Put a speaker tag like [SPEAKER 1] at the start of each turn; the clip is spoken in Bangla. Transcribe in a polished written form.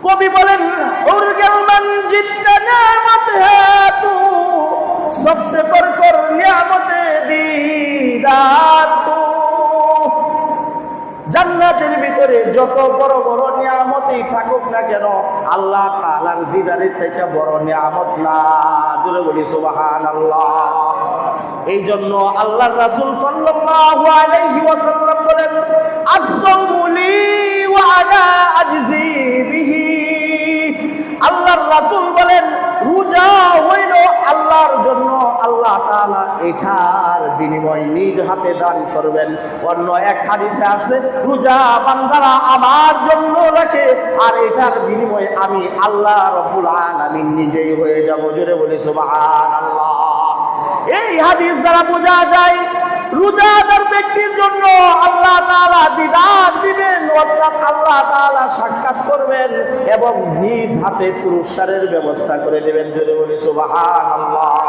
[SPEAKER 1] কবি বলেন উরগল মন জিতনা নিয়ামত হ্যায় তু সবসে বড়কর নিয়ামত দীদার তু। জান্নাতের ভিতরে যত বড় বড় নিয়ামতই থাকুক না কেন, আল্লাহ তাআলার দিদারের থেকে বড় নিয়ামত না। জোরে বলি সুবহানাল্লাহ। এই জন্য আল্লাহর রাসূল সাল্লাল্লাহু আলাইহি ওয়াসাল্লাম বলেন আস-সাওমু লি ওয়া আনা আজজি বিহি। আল্লাহর রাসূল বলেন রোজা হইল আল্লাহর জন্য, আল্লাহ তাআলা এটার বিনিময় নিজ হাতে দান করবেন। অন্য এক হাদিসে আছে রোজা বান্দারা আমার জন্য রাখে আর এটার বিনিময় আমি আল্লাহ রাব্বুল আলামিন নিজেই হয়ে যাব। জোরে বলি সুবহানাল্লাহ। এই হাদিস দ্বারা বোঝা যায় রোজাদার ব্যক্তির জন্য আল্লাহ তাআলা দিদার দিবেন, অর্থাৎ আল্লাহ তাআলা সাক্ষাৎ করবেন এবং নিজ হাতে পুরস্কারের ব্যবস্থা করে দেবেন। জোরে বলি সুবহানাল্লাহ।